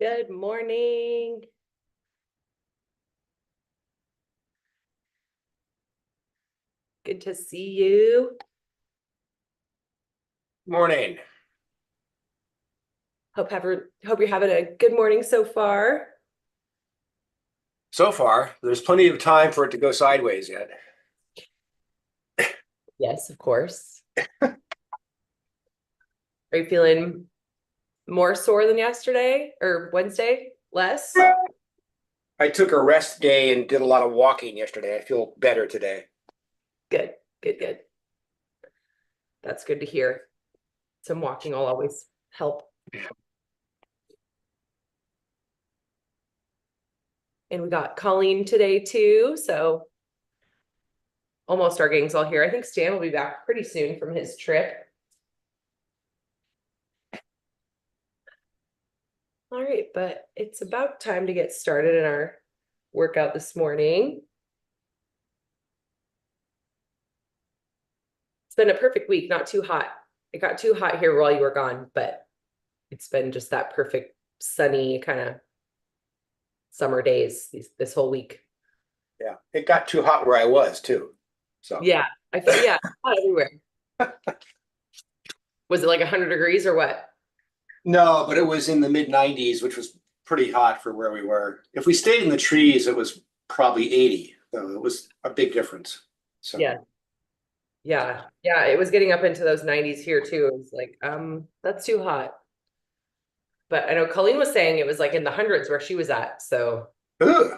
Good morning. Good to see you. Morning. Hope you're having a good morning so far. So far, there's plenty of time for it to go sideways yet. Yes, of course. Are you feeling more sore than yesterday or Wednesday? Less? I took a rest day and did a lot of walking yesterday. I feel better today. Good, good, good. That's good to hear. Some walking will always help. And we got Colleen today too, so almost our gang's all here. I think Stan will be back pretty soon from his trip. All right, but it's about time to get started in our workout this morning. It's been a perfect week, not too hot. It got too hot here while you were gone, but it's been just that perfect sunny kind of summer days this whole week. Yeah, it got too hot where I was too. So Yeah, I feel hot everywhere. Was it like 100 degrees or what? no, but it was in the mid 90s, which was pretty hot for where we were. If we stayed in the trees, it was probably 80. So it was a big difference. So Yeah. Yeah, it was getting up into those 90s here too. It was like, that's too hot. But I know Colleen was saying it was like in the hundreds where she was at. So ugh.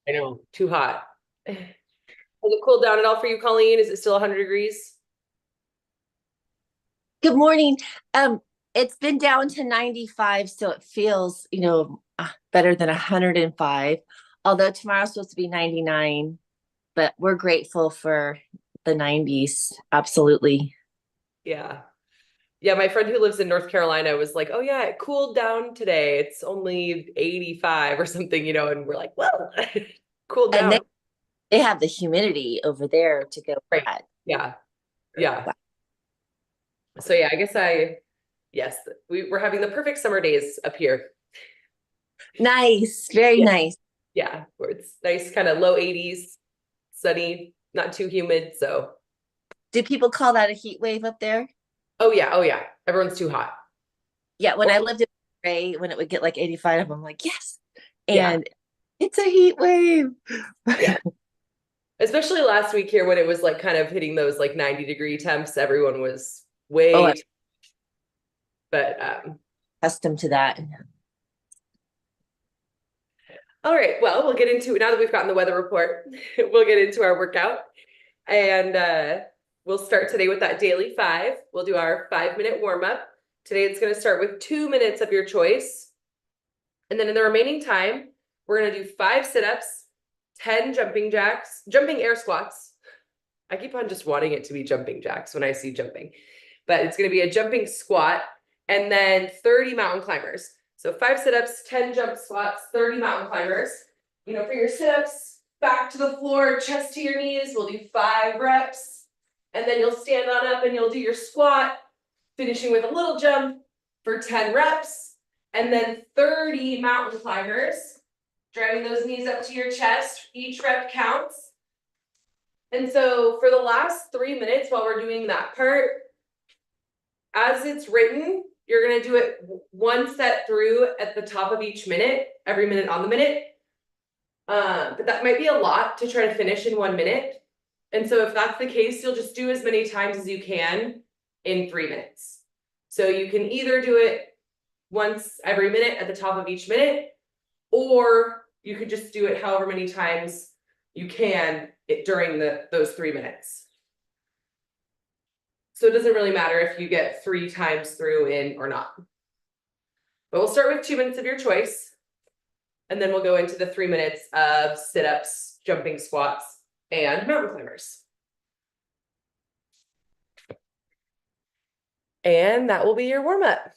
I know, too hot. Has it cooled down at all for you, Colleen? Is it still 100 degrees? Good morning. It's been down to 95, so it feels, better than 105. Although tomorrow's supposed to be 99, but we're grateful for the 90s. Absolutely. Yeah. Yeah, my friend who lives in North Carolina was like, "Oh yeah, it cooled down today. It's only 85 or something, and we're like, "Well, cooled And down." they have the humidity over there to go with Right. that. Yeah. Yeah. So yeah, I guess yes, we're having the perfect summer days up here. Nice. Very Yeah. nice. Yeah, where it's nice, kind of low 80s, sunny, not too humid. So, Do people call that a heat wave up there? oh yeah. Everyone's too hot. Yeah, when I Well, lived in Gray, when it would get like 85, I'm like, yes. yeah. And it's a heat wave. Yeah. Especially last week here when it was like kind of hitting those like 90-degree temps, everyone was Oh, way I'm too, but accustomed to that. all right, well, we'll get into it now that we've gotten the weather report. We'll get into our workout and we'll start today with that daily 5. We'll do our 5-minute warm-up. Today it's going to start with 2 minutes of your choice. And then in the remaining time, we're going to do 5 sit-ups, 10 jumping air squats. I keep on just wanting it to be jumping jacks when I see jumping, but it's going to be a jumping squat and then 30 mountain climbers. So 5 sit-ups, 10 jump squats, 30 mountain climbers. For your sit-ups, back to the floor, chest to your knees. We'll do 5 reps. And then you'll stand on up and you'll do your squat, finishing with a little jump for 10 reps. And then 30 mountain climbers, driving those knees up to your chest. Each rep counts. And so for the last 3 minutes while we're doing that part, as it's written, you're going to do it one set through at the top of each minute, every minute on the minute. But that might be a lot to try to finish in 1 minute. And so if that's the case, you'll just do as many times as you can in 3 minutes. So you can either do it once every minute at the top of each minute, or you could just do it however many times you can during those 3 minutes. So it doesn't really matter if you get 3 times through in or not. But we'll start with 2 minutes of your choice. And then we'll go into the 3 minutes of sit-ups, jumping squats, and mountain climbers. And that will be your warm-up.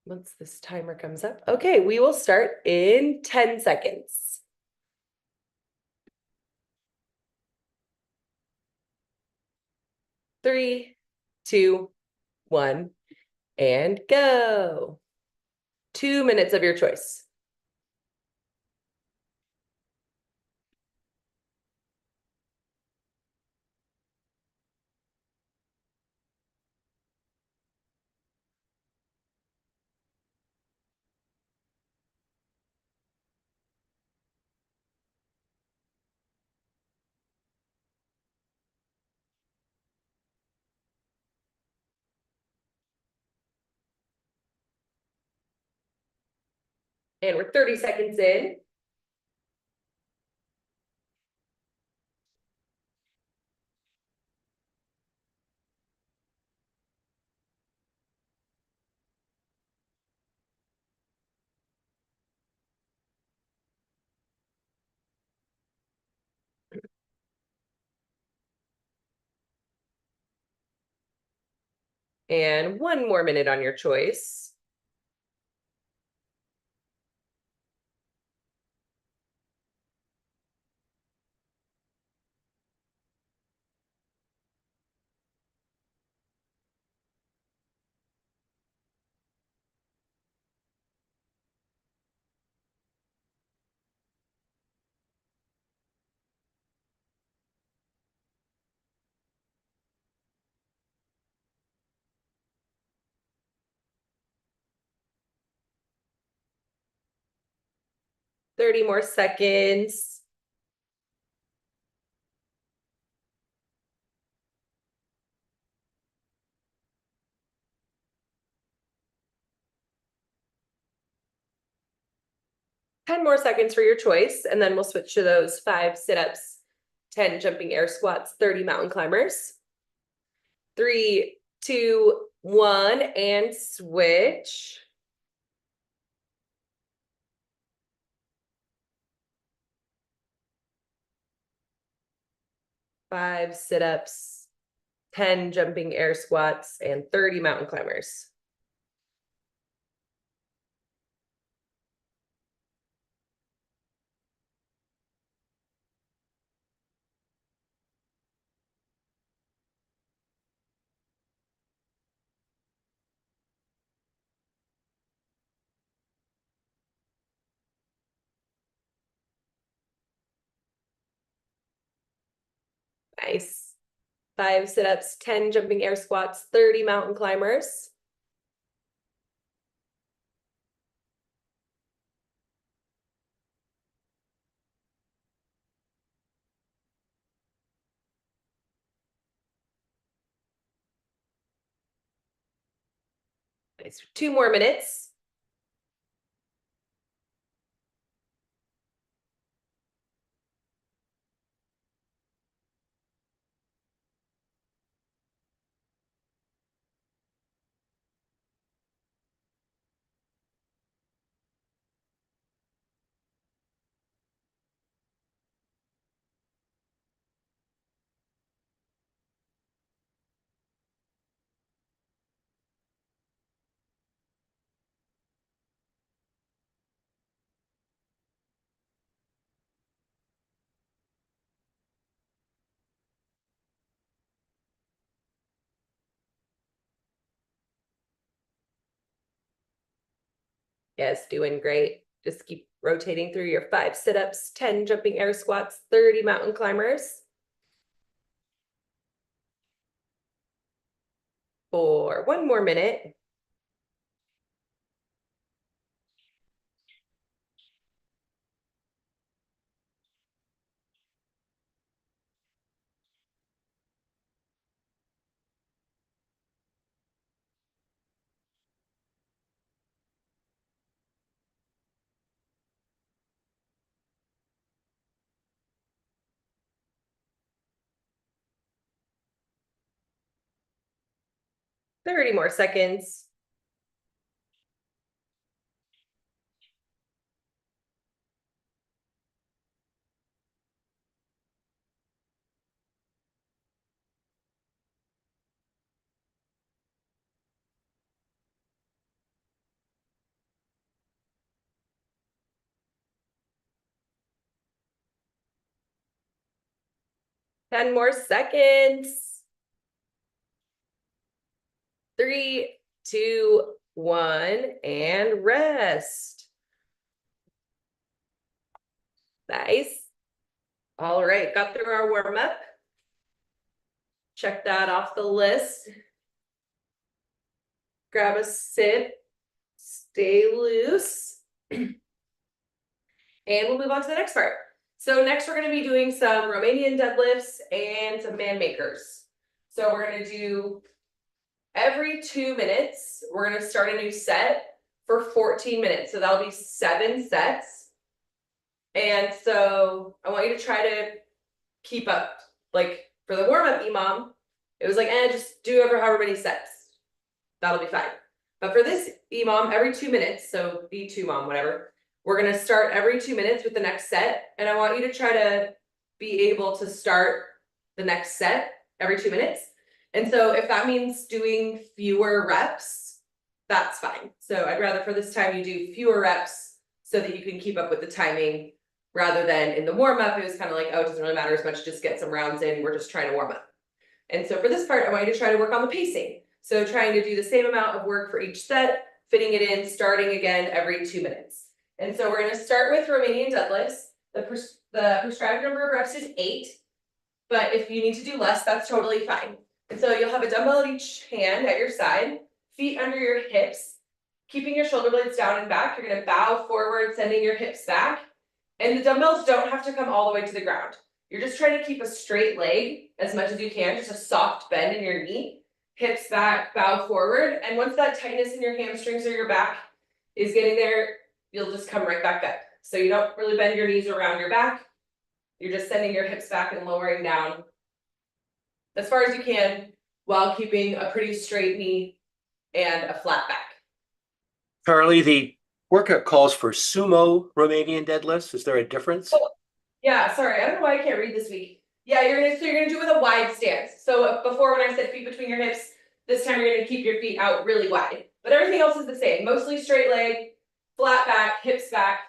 Once this timer comes up. Okay, we will start in 10 seconds. 3, 2, 1. And go. 2 minutes of your choice. And we're 30 seconds in. And 1 more minute on your choice. Thirty more seconds. Ten more seconds for your choice, and then we'll switch to those 5 sit-ups, 10 jumping air squats, 30 mountain climbers. 3, 2, 1, and switch. Five sit-ups, 10 jumping air squats, and 30 mountain climbers. Nice. 5 sit-ups, 10 jumping air squats, 30 mountain climbers. Nice. 2 more minutes. Yes, doing great. Just keep rotating through your 5 sit-ups, 10 jumping air squats, 30 mountain climbers. For 1 more minute. 30 more seconds. Ten more seconds. 3, 2, 1, and rest. Nice. All right, got through our warm up. Check that off the list. Grab a sit, stay loose. And we'll move on to the next part. So next we're going to be doing some Romanian deadlifts and some man makers. So we're going to do every 2 minutes, we're going to start a new set for 14 minutes. So that'll be 7 sets. And so I want you to try to keep up. Like for the warm-up EMOM, it was like, just do however many sets. That'll be fine. But for this EMOM, every 2 minutes, so B2 mom, whatever, we're going to start every 2 minutes with the next set. And I want you to try to be able to start the next set every 2 minutes. And so if that means doing fewer reps, that's fine. So I'd rather for this time you do fewer reps so that you can keep up with the timing, rather than in the warm-up, it was kind of like, oh, it doesn't really matter as much, just get some rounds in, we're just trying to warm up. And so for this part, I want you to try to work on the pacing. So trying to do the same amount of work for each set, fitting it in, starting again every 2 minutes. And so we're going to start with Romanian deadlifts. The prescribed number of reps is 8, but if you need to do less, that's totally fine. And so you'll have a dumbbell at each hand at your side, feet under your hips, keeping your shoulder blades down and back. You're going to bow forward, sending your hips back. And the dumbbells don't have to come all the way to the ground. You're just trying to keep a straight leg as much as you can, just a soft bend in your knee, hips back, bow forward. And once that tightness in your hamstrings or your back is getting there, you'll just come right back up. So you don't really bend your knees around your back. You're just sending your hips back and lowering down as far as you can while keeping a pretty straight knee and a flat back. Charlie, the workout calls for sumo Romanian deadlifts. Is there a difference? Oh, yeah, sorry, I don't know why I can't read this week. Yeah, you're gonna do it with a wide stance. So before, when I said feet between your hips, this time you're gonna keep your feet out really wide. But everything else is the same. Mostly straight leg, flat back, hips back,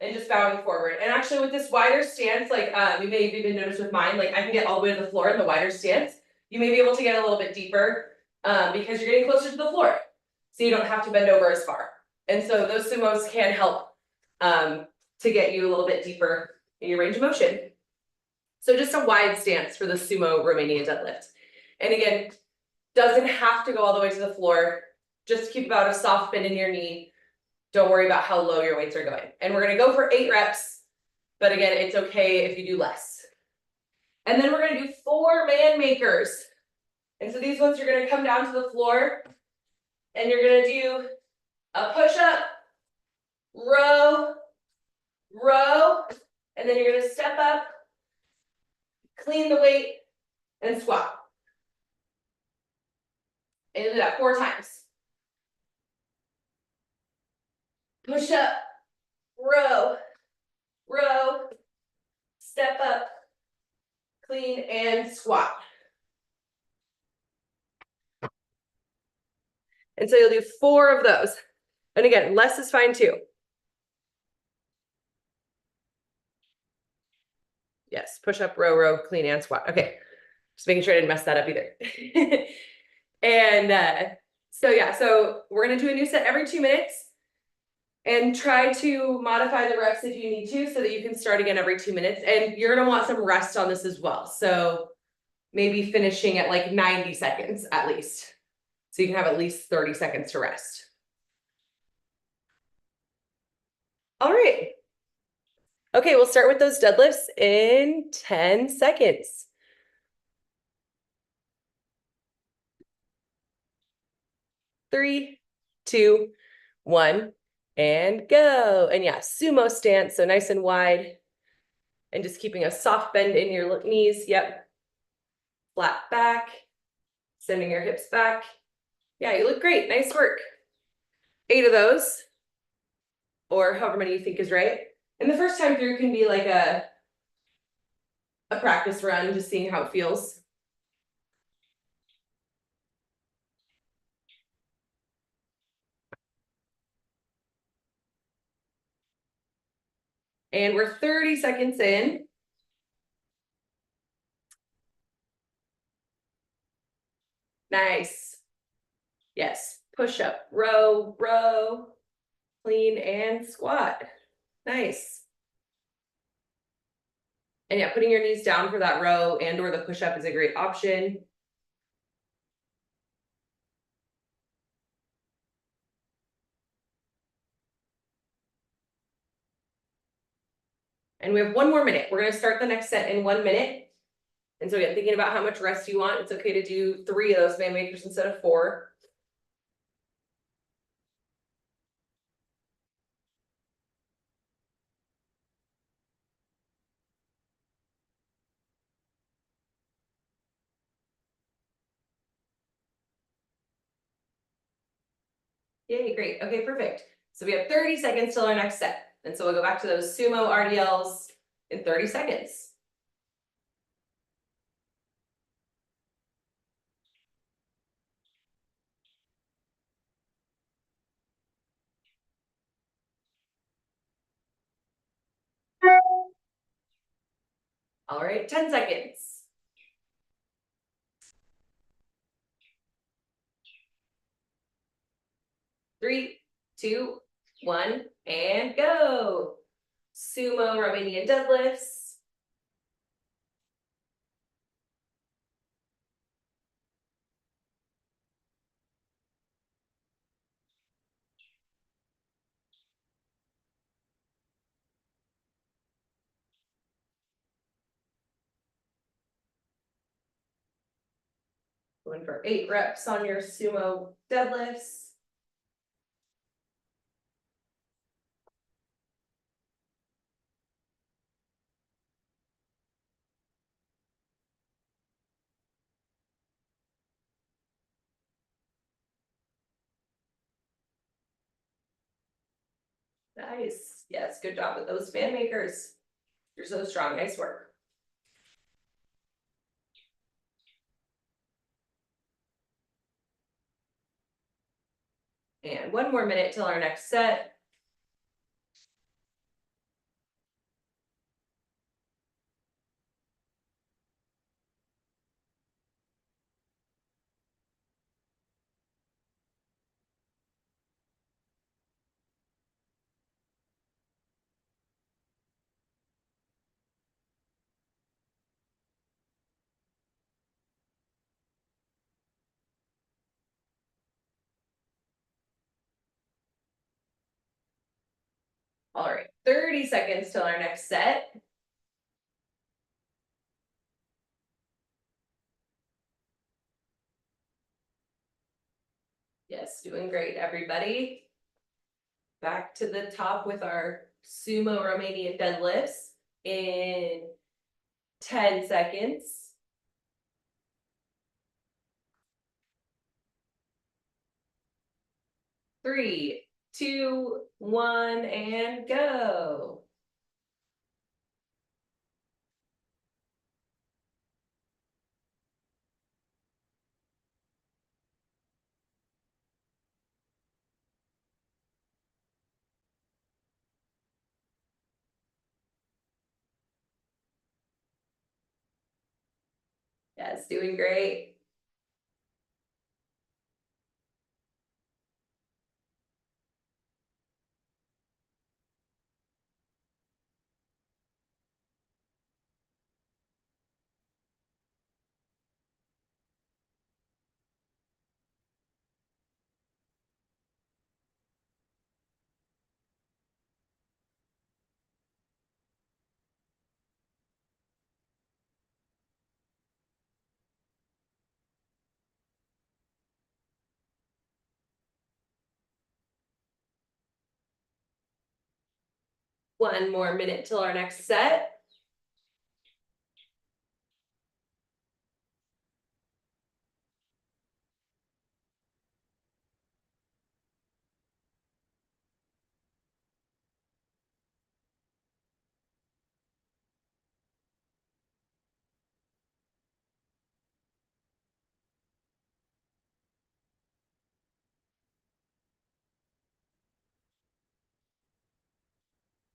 and just bowing forward. And actually with this wider stance, like you may have even noticed with mine, like I can get all the way to the floor in the wider stance. You may be able to get a little bit deeper because you're getting closer to the floor. So you don't have to bend over as far. And so those sumos can help to get you a little bit deeper in your range of motion. So just a wide stance for the sumo Romanian deadlift. And again, doesn't have to go all the way to the floor. Just keep about a soft bend in your knee. Don't worry about how low your weights are going. And we're gonna go for 8 reps, but again, it's okay if you do less. And then we're gonna do 4 man makers. And so these ones, you're gonna come down to the floor and you're gonna do a push-up, row, row, and then you're gonna step up, clean the weight, and squat. And you'll do that 4 times. Push up, row, row, step up, clean, and squat. And so you'll do 4 of those. And again, less is fine too. Yes, push up, row, row, clean, and squat. Okay, just making sure I didn't mess that up either. And so yeah, so we're gonna do a new set every 2 minutes and try to modify the reps if you need to so that you can start again every 2 minutes. And you're gonna want some rest on this as well. So maybe finishing at like 90 seconds at least. So you can have at least 30 seconds to rest. All right. Okay, we'll start with those deadlifts in 10 seconds. 3, 2, 1, and go. And yeah, sumo stance, so nice and wide. And just keeping a soft bend in your knees. Yep. Flat back. Sending your hips back. Yeah, you look great. Nice work. 8 of those, or however many you think is right. And the first time through can be like a practice run, just seeing how it feels. And we're 30 seconds in. Nice. Yes, push up, row, row, clean and squat. Nice. And yeah, putting your knees down for that row and or the push up is a great option. And we have 1 more minute. We're gonna start the next set in 1 minute. And so again, thinking about how much rest you want, it's okay to do 3 of those fan makers instead of 4. Yay, great. Okay, perfect. So we have 30 seconds till our next set. And so we'll go back to those sumo RDLs in 30 seconds. All right, 10 seconds. 3, 2, 1, and go. Sumo Romanian deadlifts. Going for 8 reps on your sumo deadlifts. Nice. Yes, good job with those fan makers. You're so strong. Nice work. And 1 more minute till our next set. All right, 30 seconds till our next set. Yes, doing great, everybody. Back to the top with our sumo Romanian deadlifts in 10 seconds. 3, 2, 1, and go. Yes, doing great. One more minute till our next set.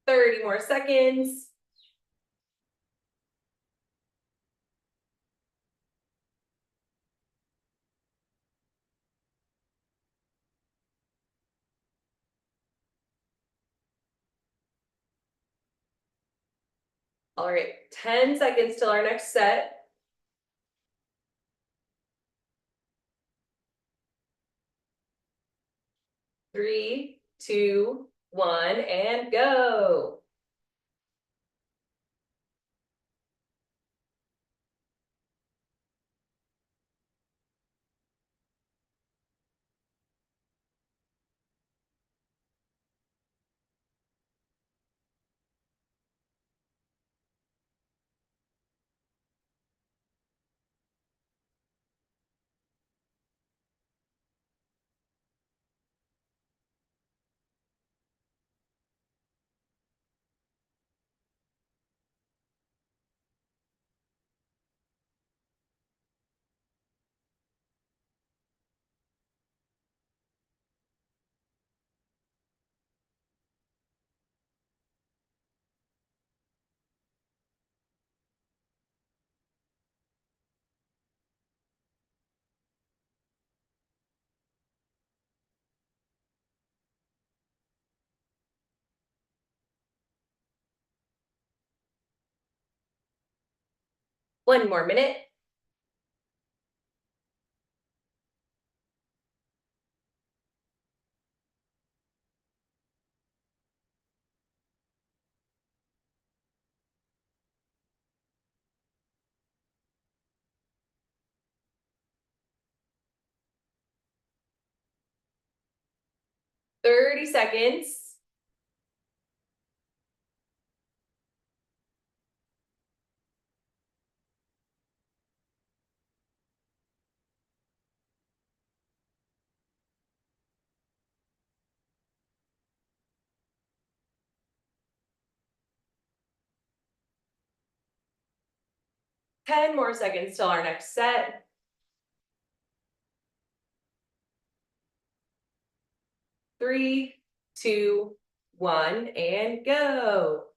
Thirty more seconds. All right, 10 seconds till our next set. Three, two, one, and go. One more minute. Thirty seconds. Ten more seconds till our next set. Three, two, one, and go.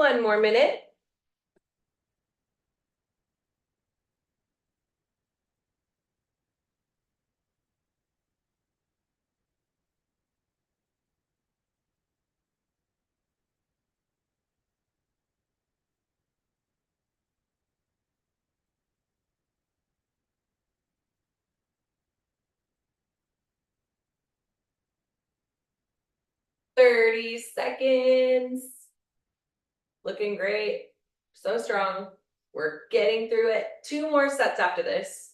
One more minute. Thirty seconds. Looking great. So strong. We're getting through it. Two more sets after this.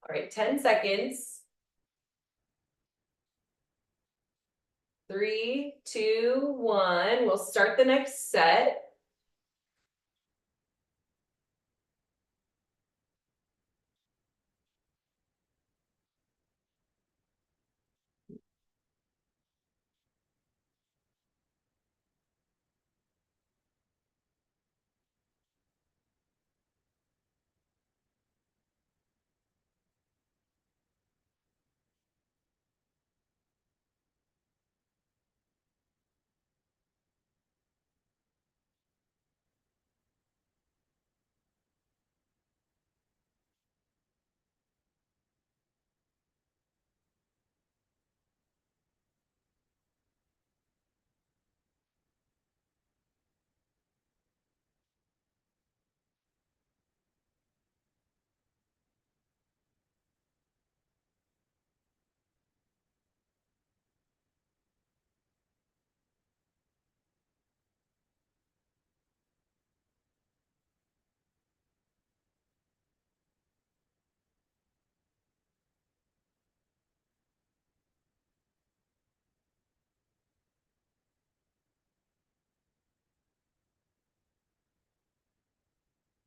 All right, 10 seconds. Three, two, one. We'll start the next set.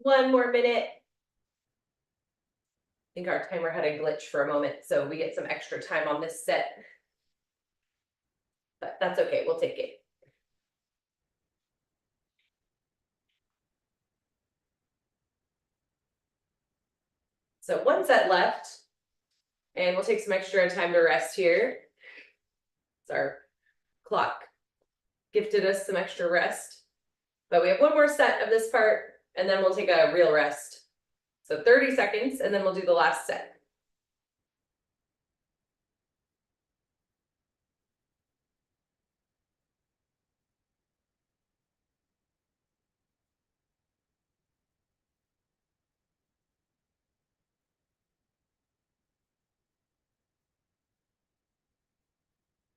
one more minute. I think our timer had a glitch for a moment, so we get some extra time on this set. But that's okay, we'll take it. So one set left, and we'll take some extra time to rest here. It's our clock gifted us some extra rest. But we have one more set of this part, and then we'll take a real rest. So 30 seconds, and then we'll do the last set.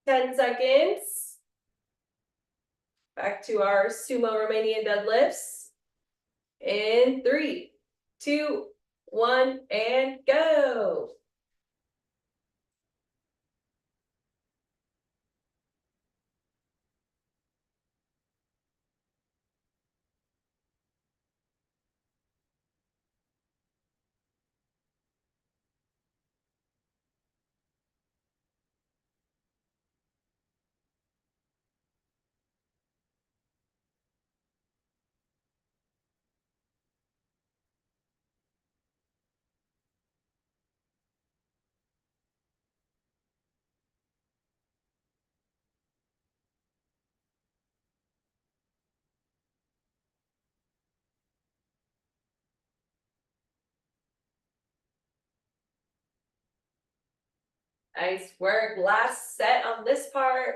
Ten seconds. Back to our sumo Romanian deadlifts. In 3, 2, 1, and go. Nice work. Last set on this part.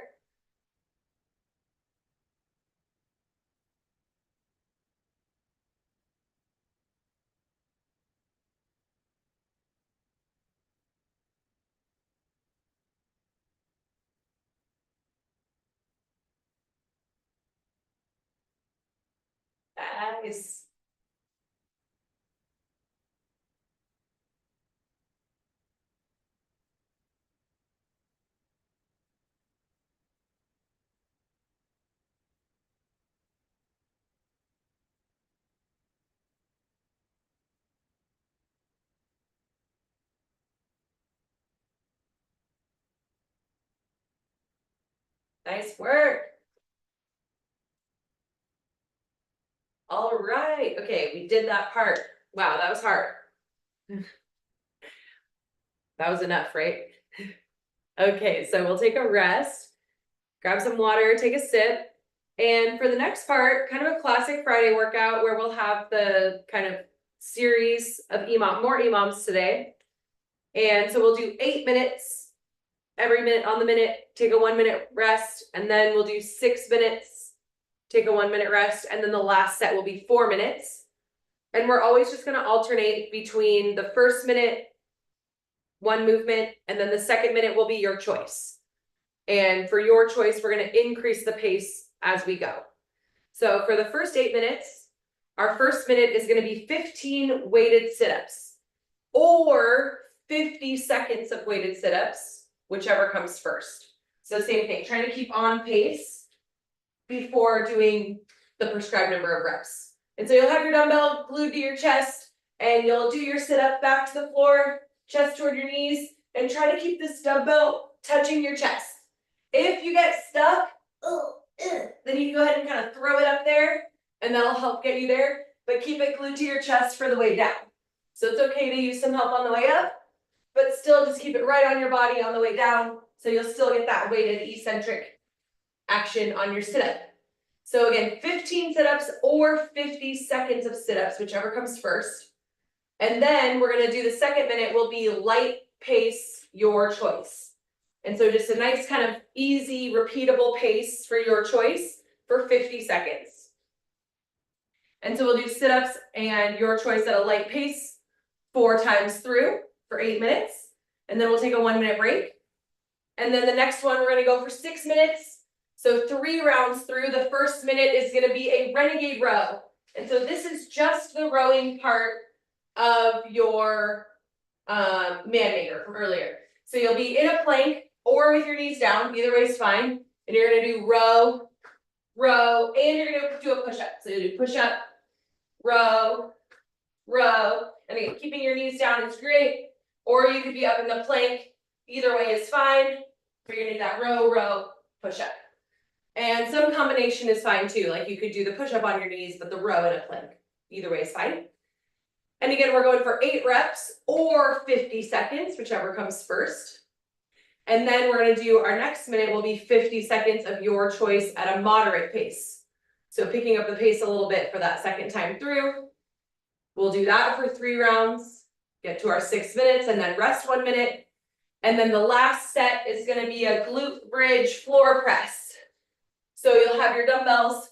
Nice. Nice work. All right. Okay, we did that part. Wow, that was hard. That was enough, right? Okay, so we'll take a rest, grab some water, take a sip. And for the next part, kind of a classic Friday workout where we'll have the kind of series of more EMOMs today. And so we'll do 8 minutes, every minute on the minute, take a 1 minute rest, and then we'll do 6 minutes, take a 1 minute rest, and then the last set will be 4 minutes. And we're always just gonna alternate between the first minute, one movement, and then the second minute will be your choice. And for your choice, we're gonna increase the pace as we go. So for the first 8 minutes, our first minute is gonna be 15 weighted sit-ups or 50 seconds of weighted sit-ups, whichever comes first. So same thing, trying to keep on pace before doing the prescribed number of reps. And so you'll have your dumbbell glued to your chest and you'll do your sit-up back to the floor, chest toward your knees, and try to keep this dumbbell touching your chest. If you get stuck, then you can go ahead and kind of throw it up there and that'll help get you there, but keep it glued to your chest for the way down. So it's okay to use some help on the way up, but still just keep it right on your body on the way down, so you'll still get that weighted eccentric action on your sit-up. So again, 15 sit-ups or 50 seconds of sit-ups, whichever comes first. And then we're gonna do the second minute will be light pace, your choice. And so just a nice kind of easy, repeatable pace for your choice for 50 seconds. And so we'll do sit-ups and your choice at a light pace 4 times through for 8 minutes. And then we'll take a 1 minute break. And then the next one, we're gonna go for 6 minutes. So 3 rounds through. The first minute is gonna be a renegade row. And so this is just the rowing part of your man-maker from earlier. So you'll be in a plank or with your knees down, either way is fine. And you're gonna do row, row, and you're gonna do a push-up. So you'll do push-up, row, row. And again, keeping your knees down is great. Or you could be up in the plank. Either way is fine. Or you're gonna do that row, row, push up. And some combination is fine too. Like you could do the push up on your knees, but the row in a plank. Either way is fine. And again, we're going for 8 reps or 50 seconds, whichever comes first. And then we're gonna do our next minute will be 50 seconds of your choice at a moderate pace. So picking up the pace a little bit for that second time through. We'll do that for 3 rounds, get to our 6 minutes and then rest 1 minute. And then the last set is gonna be a glute bridge floor press. So you'll have your dumbbells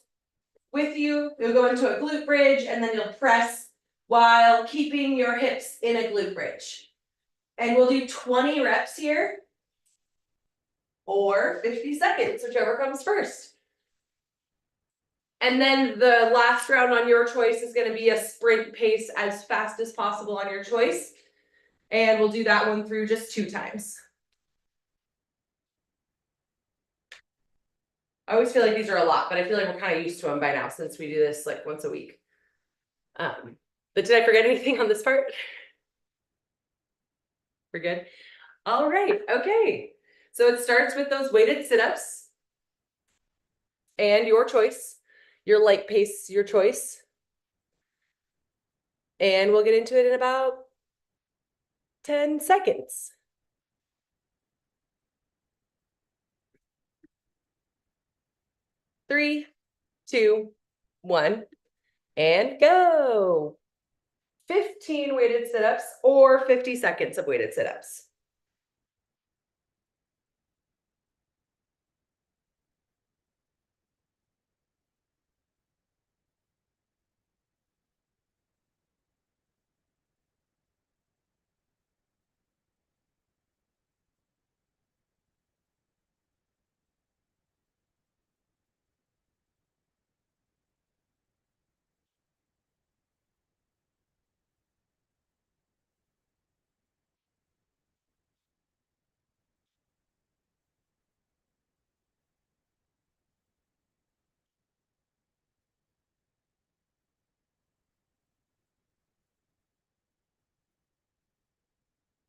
with you, you'll go into a glute bridge and then you'll press while keeping your hips in a glute bridge. And we'll do 20 reps here or 50 seconds, whichever comes first. And then the last round on your choice is gonna be a sprint pace as fast as possible on your choice. And we'll do that one through just 2 times. I always feel like these are a lot, but I feel like we're kind of used to them by now since we do this like once a week. But did I forget anything on this part? We're good. All right, okay. So it starts with those weighted sit-ups. And your choice, your light pace, your choice. And we'll get into it in about 10 seconds. Three, two, one, and go. 15 weighted sit-ups or 50 seconds of weighted sit-ups.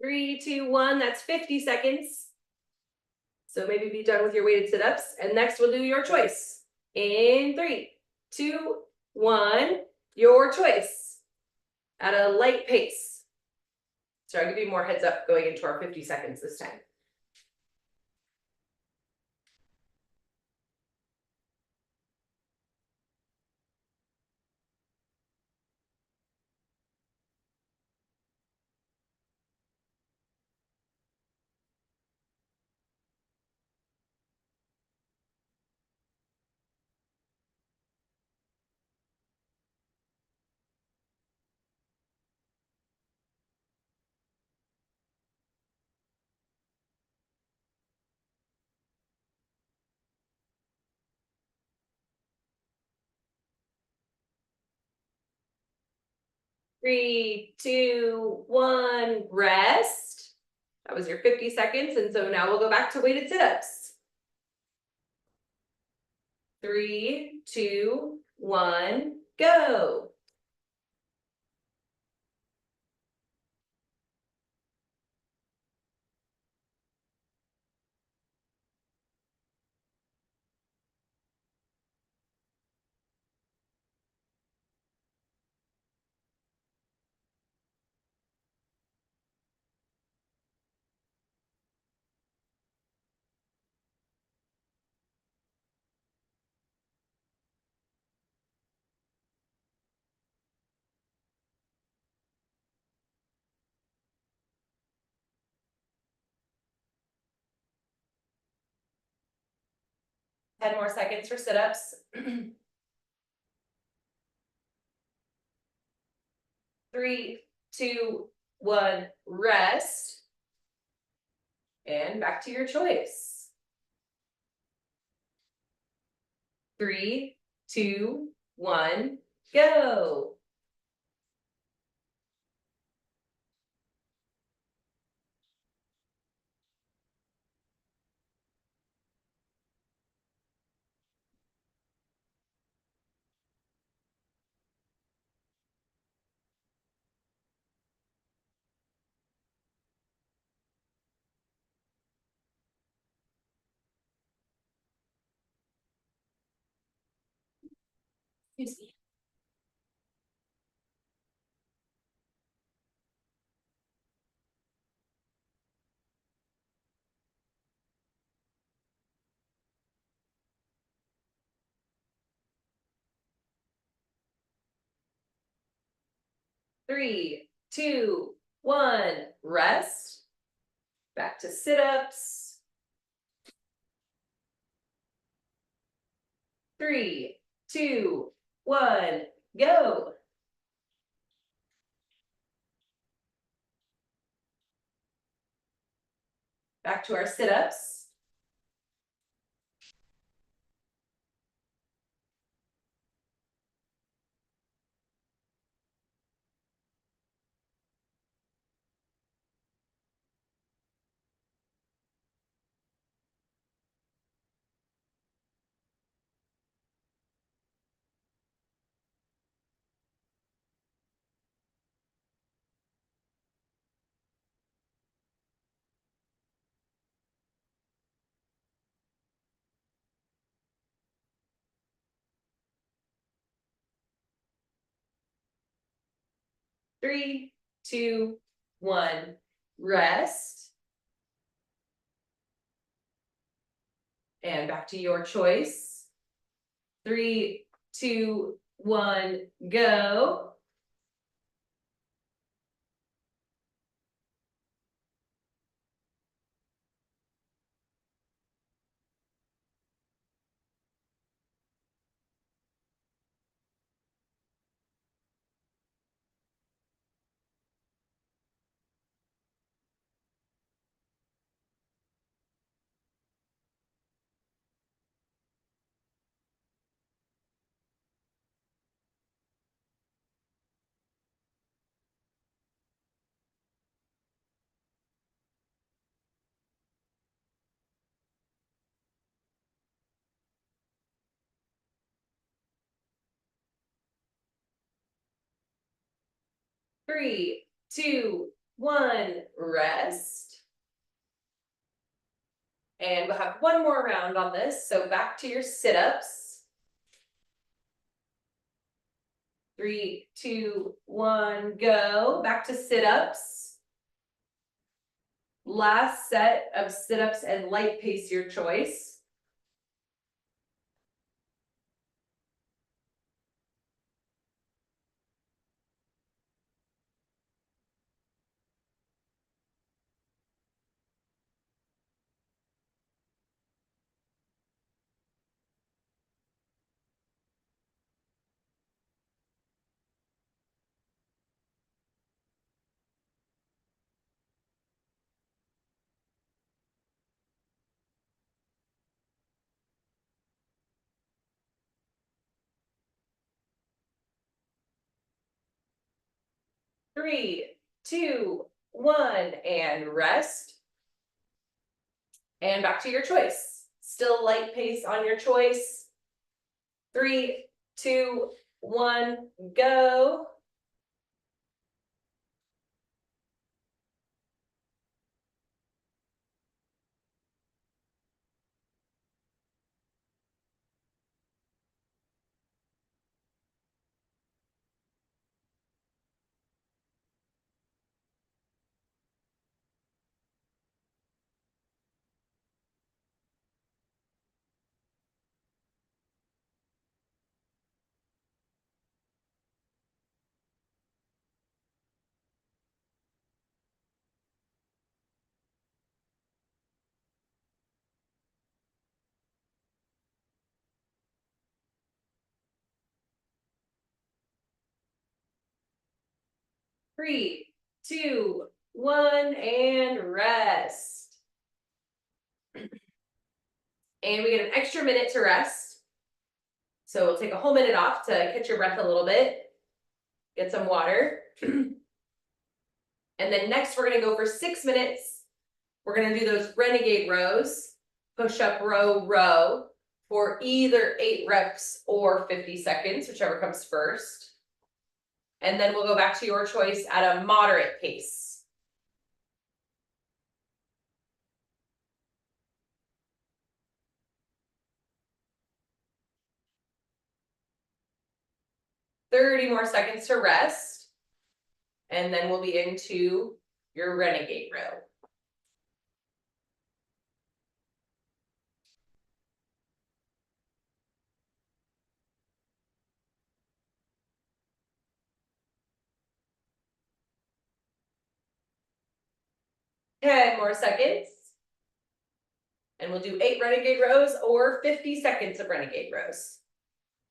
Three, two, one, that's 50 seconds. So maybe be done with your weighted sit-ups. And next we'll do your choice. In 3, 2, 1, your choice. At a light pace. So I'll give you more heads up going into our 50 seconds this time. Three, two, one, rest. That was your 50 seconds. And so now we'll go back to weighted sit-ups. 3, 2, 1, go. Ten more seconds for sit-ups. 3, 2, 1, rest. And back to your choice. 3, 2, 1, go. Excuse me. Three, two, one, rest. Back to sit-ups. Three, two, one, go. Back to our sit-ups. Three, two, one, rest. And back to your choice. Three, two, one, go. Three, two, one, rest. And we'll have one more round on this. So back to your sit-ups. Three, two, one, go. Back to sit-ups. Last set of sit-ups and light pace, your choice. Three, two, one, and rest. And back to your choice. Still light pace on your choice. Three, two, one, go. Three, two, one, and rest. And we get an extra minute to rest. So we'll take a whole minute off to catch your breath a little bit, get some water. And then next we're gonna go for 6 minutes. We're gonna do those renegade rows, push up row, row, for either 8 reps or 50 seconds, whichever comes first. And then we'll go back to your choice at a moderate pace. 30 more seconds to rest. And then we'll be into your renegade row. Ten more seconds. And we'll do 8 renegade rows or 50 seconds of renegade rows.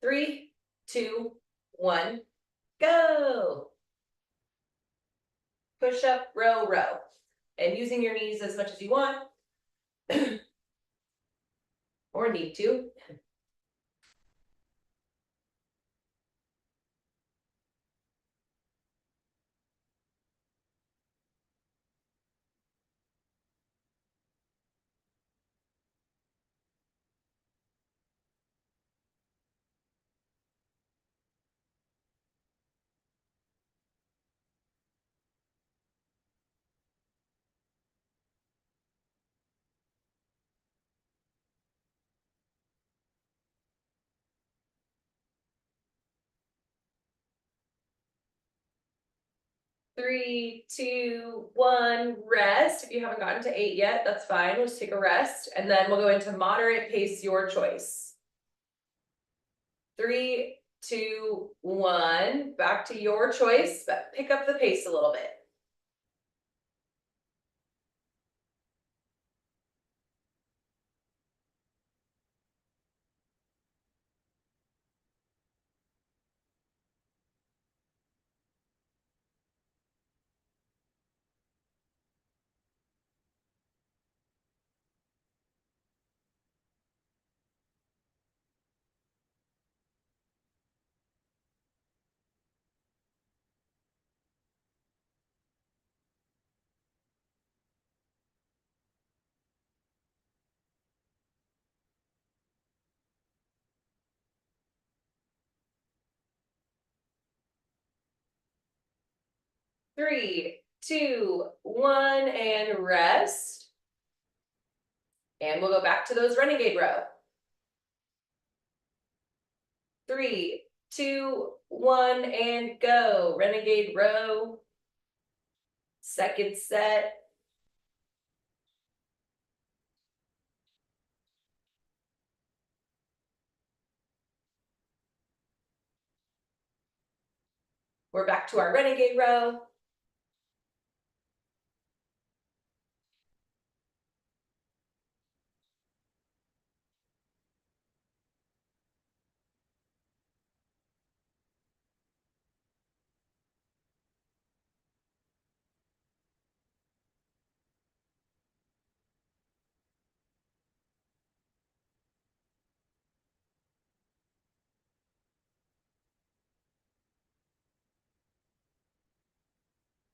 3, 2, 1, go. Push up, row, row. And using your knees as much as you want. Or need to. 3, 2, 1, rest. If you haven't gotten to 8 yet, that's fine. We'll just take a rest. And then we'll go into moderate pace, your choice. 3, 2, 1, back to your choice, but pick up the pace a little bit. Three, two, one, and rest. And we'll go back to those renegade row. 3, 2, 1, and go. Renegade row. Second set. We're back to our renegade row.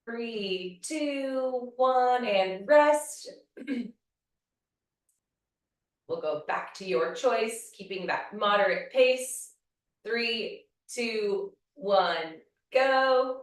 Three, two, one, and rest. We'll go back to your choice, keeping that moderate pace. 3, 2, 1, go.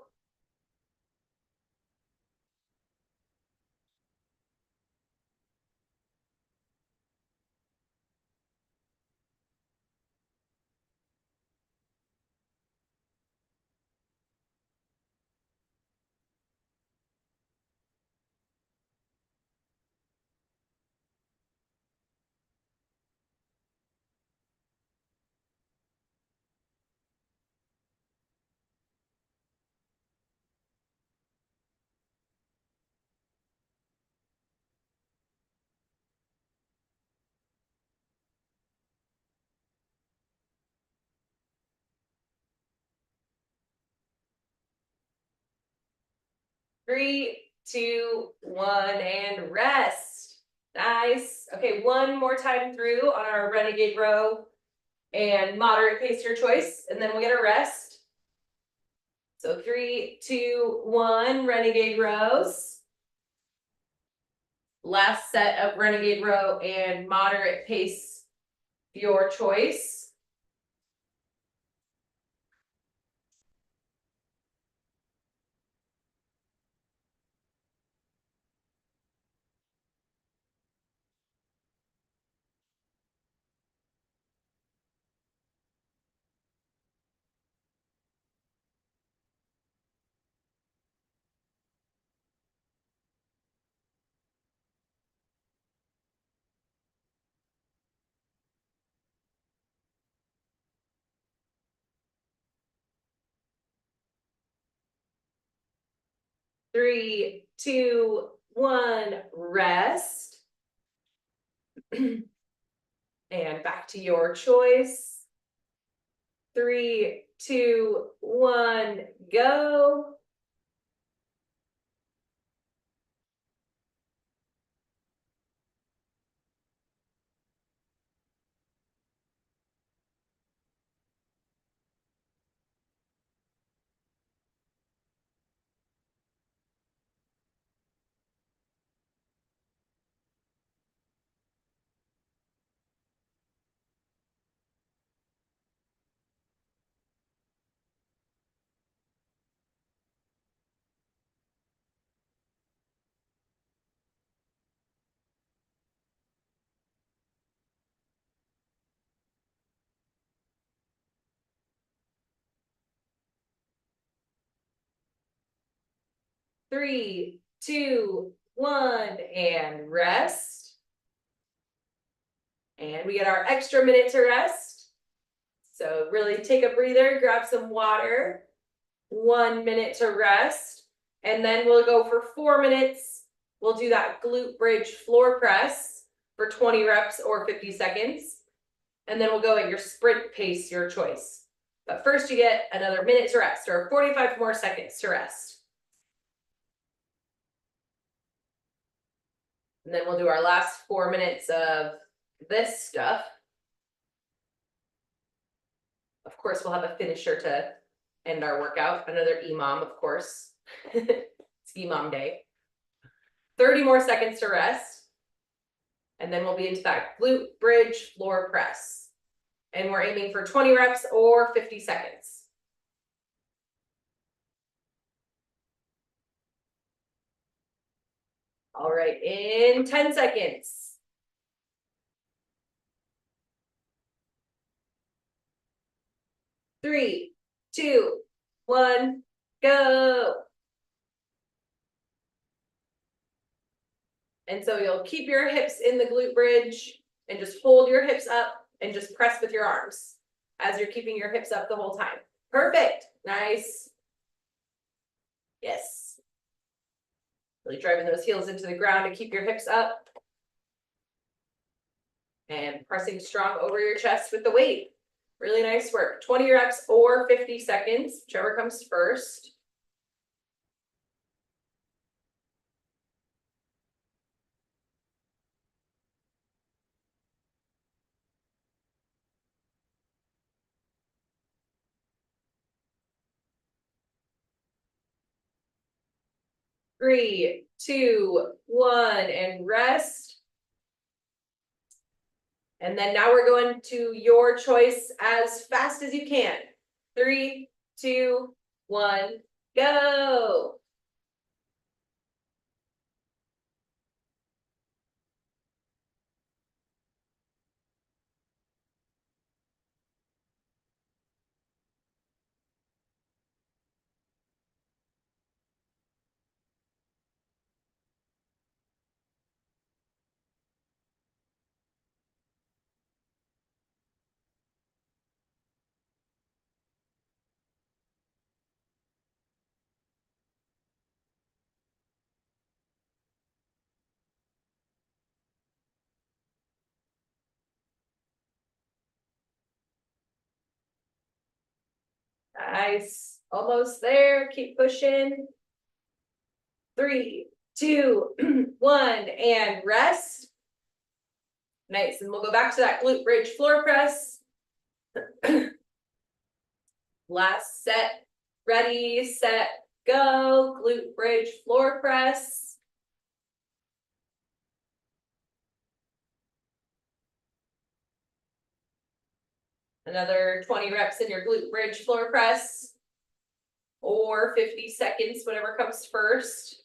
Three, two, one, and rest. Nice. Okay, one more time through on our renegade row and moderate pace your choice, and then we'll get a rest. So 3, 2, 1, renegade rows. Last set of renegade row and moderate pace your choice. 3, 2, 1, rest. And back to your choice. 3, 2, 1, go. Three, two, one, and rest. And we get our extra minute to rest. So really take a breather, grab some water. 1 minute to rest. And then we'll go for 4 minutes. We'll do that glute bridge floor press for 20 reps or 50 seconds. And then we'll go at your sprint pace, your choice. But first you get another minute to rest or 45 more seconds to rest. And then we'll do our last 4 minutes of this stuff. Of course, we'll have a finisher to end our workout. Another EMOM, of course. It's EMOM day. 30 more seconds to rest. And then we'll be into that glute bridge floor press. And we're aiming for 20 reps or 50 seconds. All right, in 10 seconds. 3, 2, 1, go. And so you'll keep your hips in the glute bridge and just hold your hips up and just press with your arms as you're keeping your hips up the whole time. Perfect. Nice. Yes. Really driving those heels into the ground to keep your hips up. And pressing strong over your chest with the weight. Really nice work. 20 reps or 50 seconds, whichever comes first. Three, two, one, and rest. And then now we're going to your choice as fast as you can. 3, 2, 1, go. Nice. Almost there. Keep pushing. 3, 2, 1, and rest. Nice. And we'll go back to that glute bridge floor press. Last set. Ready, set, go. Glute bridge floor press. Another 20 reps in your glute bridge floor press. Or 50 seconds, whatever comes first.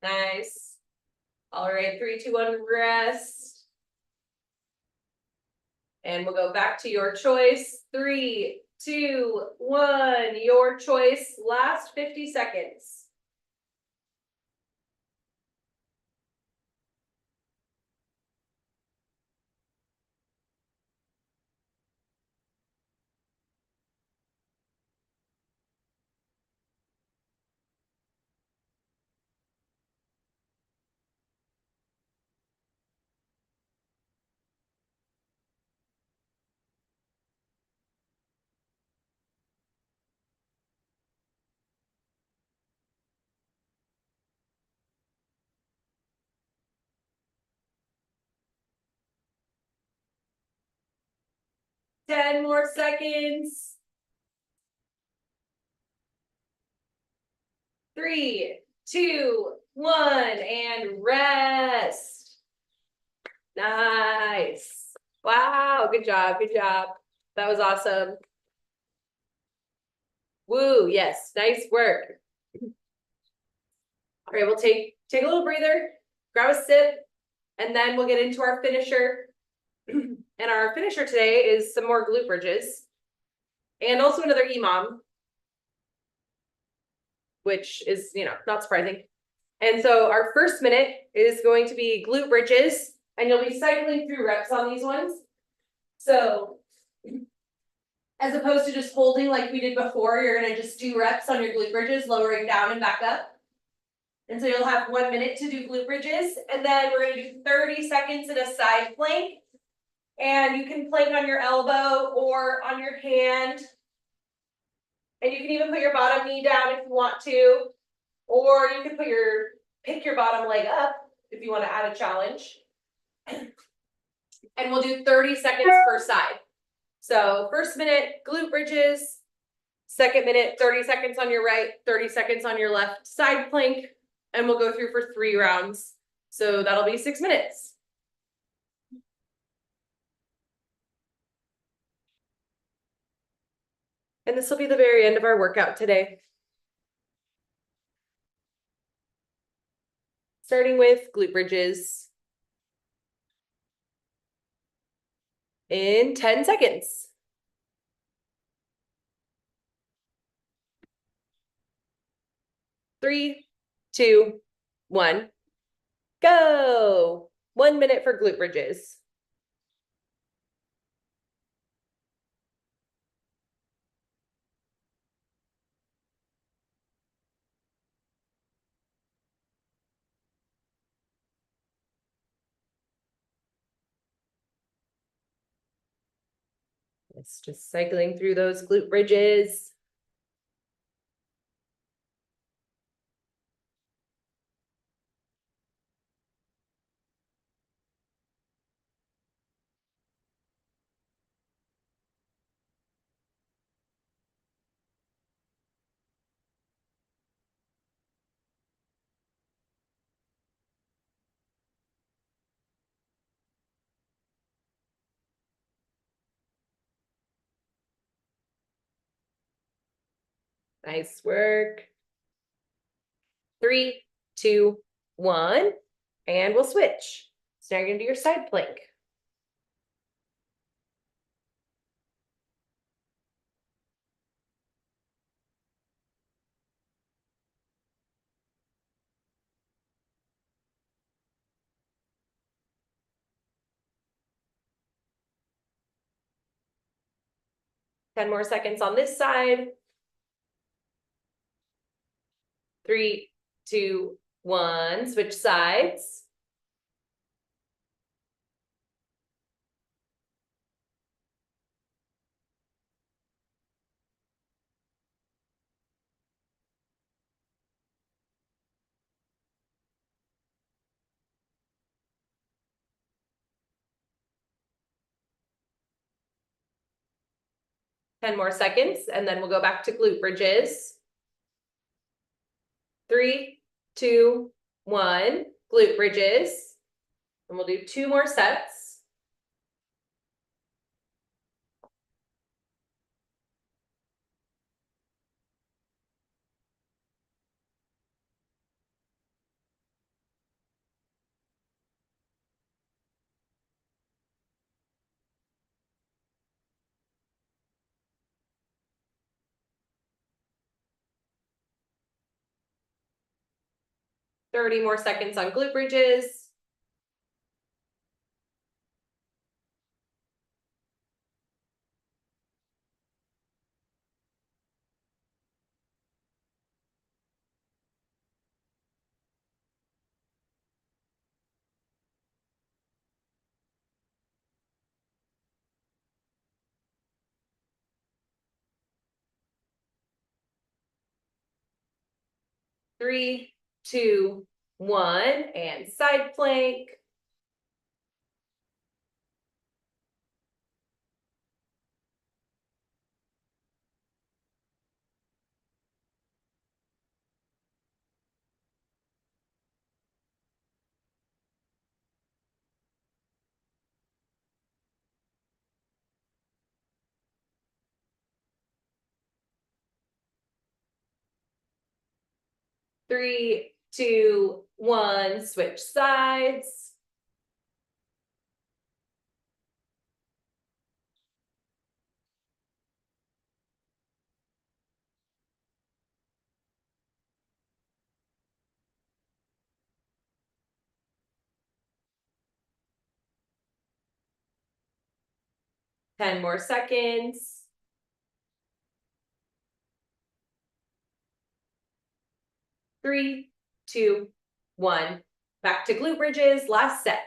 Nice. All right, 3, 2, 1, rest. And we'll go back to your choice. 3, 2, 1, your choice. Last 50 seconds. Ten more seconds. 3, 2, 1, and rest. Nice. Wow, good job, good job. That was awesome. Woo, yes, nice work. All right, we'll take a little breather, grab a sip, and then we'll get into our finisher. And our finisher today is some more glute bridges and also another EMOM, which is, not surprising. And so our first minute is going to be glute bridges, and you'll be cycling through reps on these ones. So as opposed to just holding like we did before, you're gonna just do reps on your glute bridges, lowering down and back up. And so you'll have 1 minute to do glute bridges, and then we're gonna do 30 seconds in a side plank. And you can plank on your elbow or on your hand. And you can even put your bottom knee down if you want to, or you can pick your bottom leg up if you want to add a challenge. And we'll do 30 seconds per side. So first minute, glute bridges. Second minute, 30 seconds on your right, 30 seconds on your left, side plank. And we'll go through for 3 rounds. So that'll be 6 minutes. And this will be the very end of our workout today. Starting with glute bridges in 10 seconds. 3, 2, 1, go. 1 minute for glute bridges. It's just cycling through those glute bridges. Nice work. 3, 2, 1, and we'll switch. So now you're gonna do your side plank. Ten more seconds on this side. 3, 2, 1, switch sides. Ten more seconds, and then we'll go back to glute bridges. 3, 2, 1, glute bridges. And we'll do 2 more sets. 30 more seconds on glute bridges. Three, two, one, and side plank. Three, two, one, switch sides. Ten more seconds. Three, two, one. Back to glute bridges, last set.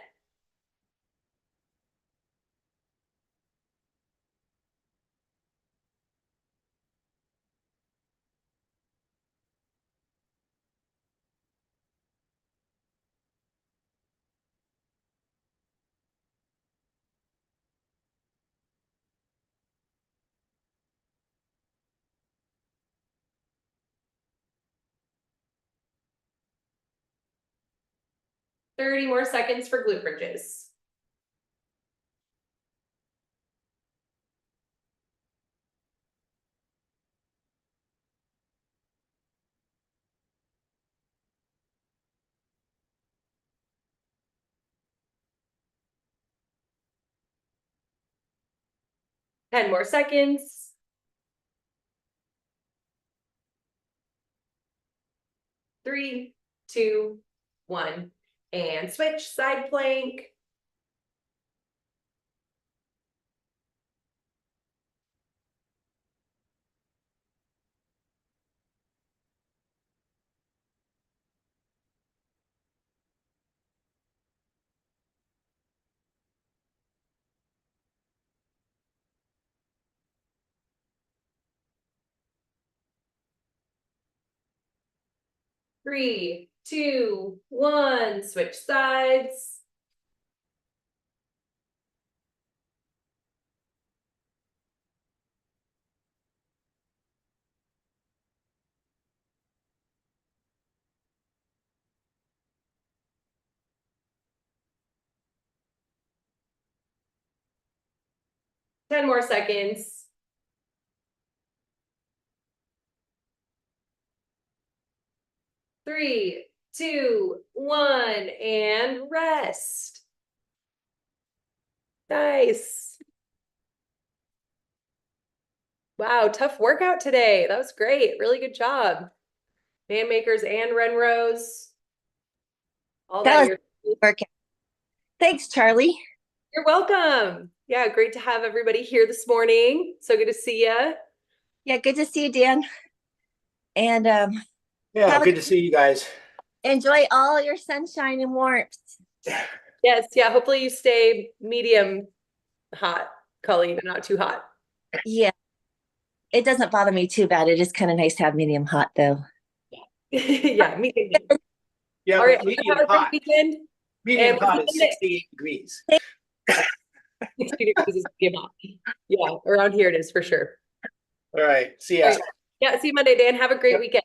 Thirty more seconds for glute bridges. Ten more seconds. Three, two, one, and switch side plank. Three, two, one, switch sides. Ten more seconds. Three, two, one, and rest. Nice. Wow, tough workout today. That was great. Really good job. Man makers and Renros. All That that. was workout. Thanks, Charlie. You're welcome. Yeah, great to have everybody here this morning. So good to see you. Yeah, good to see you, Dan. And Yeah, good to see you guys. enjoy all your sunshine and warmth. Yes, yeah. Hopefully you stay medium hot, Colleen, and not too hot. Yeah, it doesn't bother me too bad. It is kind of nice to have medium hot, though. Yeah, medium. Yeah, All right, medium have a great hot. weekend. Medium And hot is 68 degrees. 60 degrees is medium hot. Yeah, around here it is for sure. All right, see All ya. right. Yeah, see you Monday, Dan. Have a great Yep. weekend.